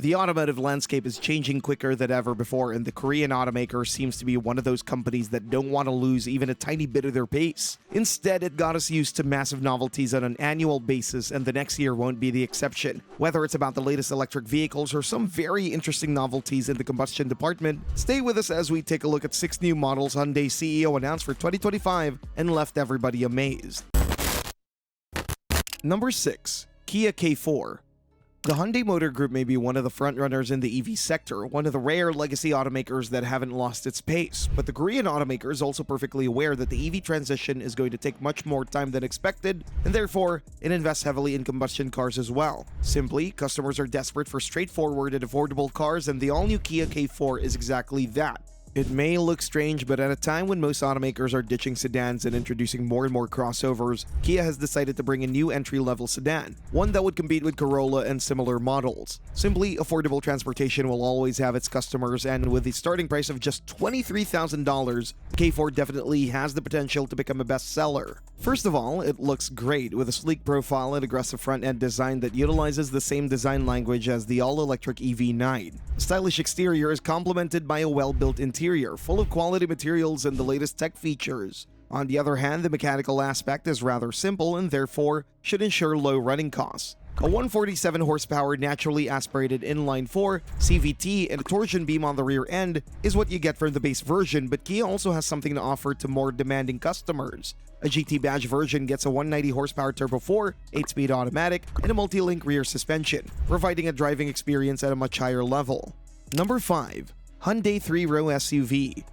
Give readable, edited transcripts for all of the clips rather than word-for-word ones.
The automotive landscape is changing quicker than ever before, and the Korean automaker seems to be one of those companies that don't want to lose even a tiny bit of their pace. Instead, it got us used to massive novelties on an annual basis, and the next year won't be the exception. Whether it's about the latest electric vehicles or some very interesting novelties in the combustion department, stay with us as we take a look at 6 new models Hyundai CEO announced for 2025 and left everybody amazed. Number 6. Kia K4. The Hyundai Motor Group may be one of the frontrunners in the EV sector, one of the rare legacy automakers that haven't lost its pace. But the Korean automaker is also perfectly aware that the EV transition is going to take much more time than expected, and therefore, it invests heavily in combustion cars as well. Simply, customers are desperate for straightforward and affordable cars, and the all-new Kia K4 is exactly that. It may look strange, but at a time when most automakers are ditching sedans and introducing more and more crossovers, Kia has decided to bring a new entry-level sedan, one that would compete with Corolla and similar models. Simply, affordable transportation will always have its customers, and with the starting price of just $23,000, K4 definitely has the potential to become a bestseller. First of all, it looks great with a sleek profile and aggressive front-end design that utilizes the same design language as the all-electric EV9. The stylish exterior is complemented by a well-built interior, full of quality materials and the latest tech features. On the other hand, the mechanical aspect is rather simple and therefore should ensure low running costs. A 147 horsepower naturally aspirated inline-4 CVT and a torsion beam on the rear end is what you get from the base version, but Kia also has something to offer to more demanding customers. A GT badge version gets a 190 horsepower Turbo 4, 8-speed automatic, and a multi-link rear suspension, providing a driving experience at a much higher level. Number 5. Hyundai 3-row SUV.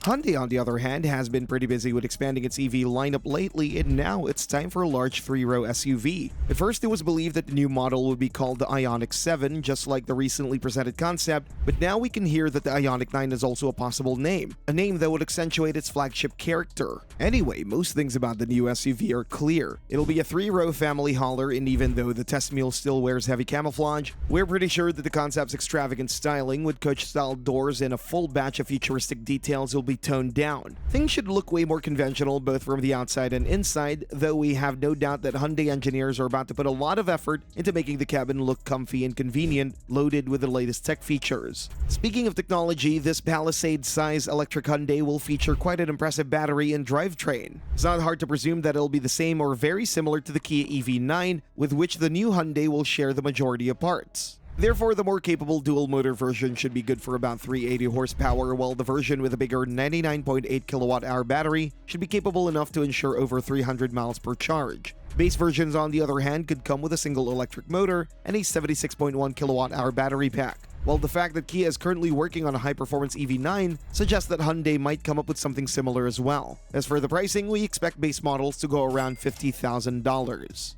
Hyundai, on the other hand, has been pretty busy with expanding its EV lineup lately, and now it's time for a large 3-row SUV. At first, it was believed that the new model would be called the Ionic 7, just like the recently presented concept, but now we can hear that the Ionic 9 is also a possible name, a name that would accentuate its flagship character. Anyway, most things about the new SUV are clear. It'll be a 3-row family hauler, and even though the test mule still wears heavy camouflage, we're pretty sure that the concept's extravagant styling with coach-style doors and a full batch of futuristic details will be toned down. Things should look way more conventional both from the outside and inside, though we have no doubt that Hyundai engineers are about to put a lot of effort into making the cabin look comfy and convenient, loaded with the latest tech features. Speaking of technology, this Palisade-size electric Hyundai will feature quite an impressive battery and drivetrain. It's not hard to presume that it'll be the same or very similar to the Kia EV9, with which the new Hyundai will share the majority of parts. Therefore, the more capable dual-motor version should be good for about 380 horsepower, while the version with a bigger 99.8 kilowatt-hour battery should be capable enough to ensure over 300 miles per charge. Base versions, on the other hand, could come with a single electric motor and a 76.1 kilowatt-hour battery pack. While the fact that Kia is currently working on a high-performance EV9 suggests that Hyundai might come up with something similar as well. As for the pricing, we expect base models to go around $50,000.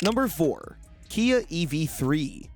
Number 4. Kia EV3.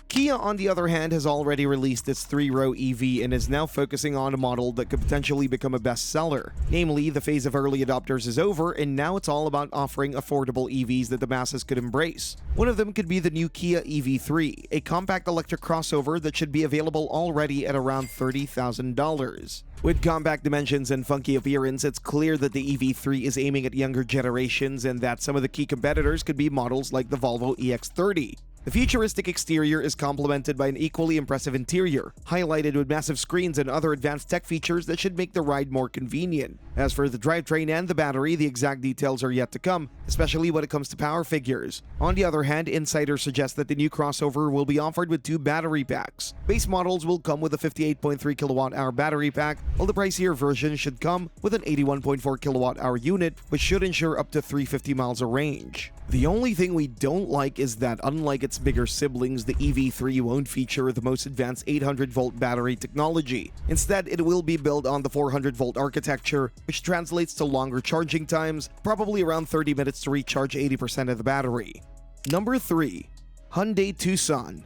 Kia, on the other hand, has already released its 3-row EV and is now focusing on a model that could potentially become a bestseller. Namely, the phase of early adopters is over, and now it's all about offering affordable EVs that the masses could embrace. One of them could be the new Kia EV3, a compact electric crossover that should be available already at around $30,000. With compact dimensions and funky appearance, it's clear that the EV3 is aiming at younger generations and that some of the key competitors could be models like the Volvo EX30. The futuristic exterior is complemented by an equally impressive interior, highlighted with massive screens and other advanced tech features that should make the ride more convenient. As for the drivetrain and the battery, the exact details are yet to come, especially when it comes to power figures. On the other hand, insiders suggest that the new crossover will be offered with 2 battery packs. Base models will come with a 58.3 kilowatt-hour battery pack, while the pricier version should come with an 81.4 kilowatt-hour unit, which should ensure up to 350 miles of range. The only thing we don't like is that, unlike its bigger siblings, the EV3 won't feature the most advanced 800-volt battery technology. Instead, it will be built on the 400-volt architecture, which translates to longer charging times, probably around 30 minutes to recharge 80% of the battery. Number 3. Hyundai Tucson.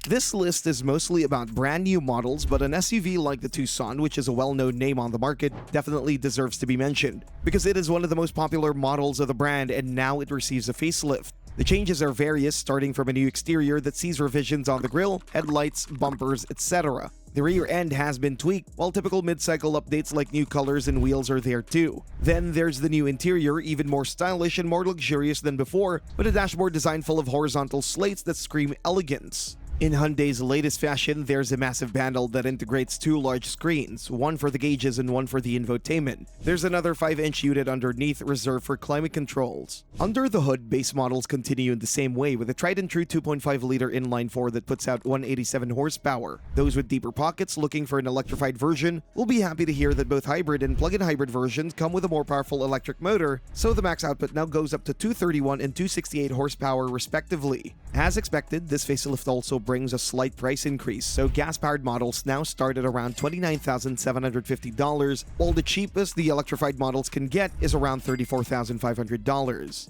This list is mostly about brand new models, but an SUV like the Tucson, which is a well-known name on the market, definitely deserves to be mentioned, because it is one of the most popular models of the brand and now it receives a facelift. The changes are various, starting from a new exterior that sees revisions on the grille, headlights, bumpers, etc. The rear end has been tweaked, while typical mid-cycle updates like new colors and wheels are there too. Then there's the new interior, even more stylish and more luxurious than before, with a dashboard design full of horizontal slates that scream elegance. In Hyundai's latest fashion, there's a massive panel that integrates two large screens, one for the gauges and one for the infotainment. There's another 5-inch unit underneath reserved for climate controls. Under the hood, base models continue in the same way with a tried-and-true 2.5-liter inline-4 that puts out 187 horsepower. Those with deeper pockets looking for an electrified version will be happy to hear that both hybrid and plug-in hybrid versions come with a more powerful electric motor, so the max output now goes up to 231 and 268 horsepower respectively. As expected, this facelift also brings a slight price increase, so gas-powered models now start at around $29,750, while the cheapest the electrified models can get is around $34,500.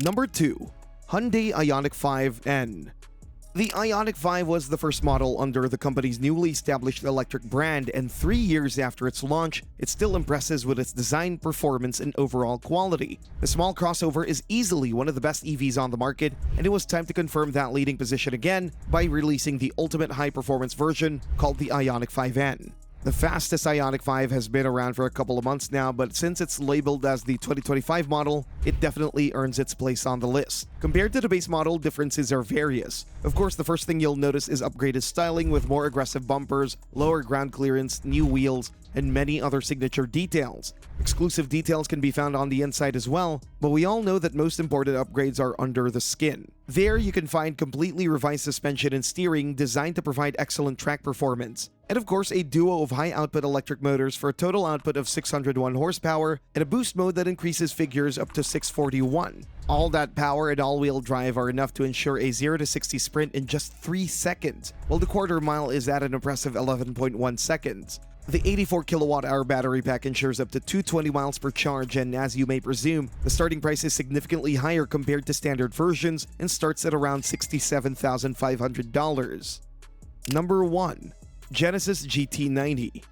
Number 2. Hyundai Ionic 5N. The Ionic 5 was the first model under the company's newly established electric brand, and 3 years after its launch, it still impresses with its design, performance, and overall quality. The small crossover is easily one of the best EVs on the market, and it was time to confirm that leading position again by releasing the ultimate high-performance version called the Ionic 5N. The fastest Ionic 5 has been around for a couple of months now, but since it's labeled as the 2025 model, it definitely earns its place on the list. Compared to the base model, differences are various. Of course, the first thing you'll notice is upgraded styling with more aggressive bumpers, lower ground clearance, new wheels, and many other signature details. Exclusive details can be found on the inside as well, but we all know that most important upgrades are under the skin. There you can find completely revised suspension and steering designed to provide excellent track performance. And of course, a duo of high-output electric motors for a total output of 601 horsepower and a boost mode that increases figures up to 641. All that power and all-wheel drive are enough to ensure a 0 to 60 sprint in just 3 seconds, while the quarter mile is at an impressive 11.1 seconds. The 84 kilowatt-hour battery pack ensures up to 220 miles per charge, and as you may presume, the starting price is significantly higher compared to standard versions and starts at around $67,500. Number 1. Genesis GT90.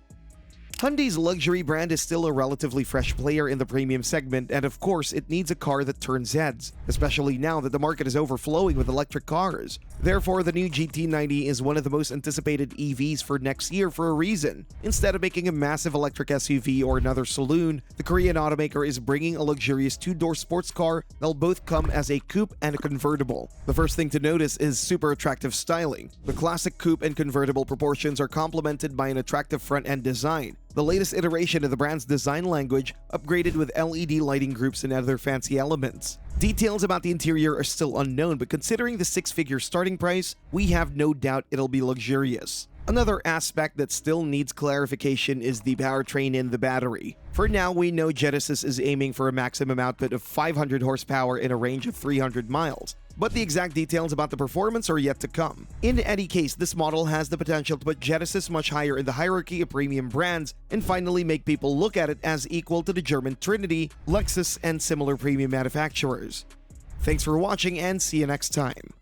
Hyundai's luxury brand is still a relatively fresh player in the premium segment, and of course, it needs a car that turns heads, especially now that the market is overflowing with electric cars. Therefore, the new GT90 is one of the most anticipated EVs for next year for a reason. Instead of making a massive electric SUV or another saloon, the Korean automaker is bringing a luxurious two-door sports car that'll both come as a coupe and a convertible. The first thing to notice is super attractive styling. The classic coupe and convertible proportions are complemented by an attractive front-end design. The latest iteration of the brand's design language, upgraded with LED lighting groups and other fancy elements. Details about the interior are still unknown, but considering the 6-figure starting price, we have no doubt it'll be luxurious. Another aspect that still needs clarification is the powertrain in the battery. For now, we know Genesis is aiming for a maximum output of 500 horsepower in a range of 300 miles, but the exact details about the performance are yet to come. In any case, this model has the potential to put Genesis much higher in the hierarchy of premium brands and finally make people look at it as equal to the German Trinity, Lexus, and similar premium manufacturers. Thanks for watching and see you next time.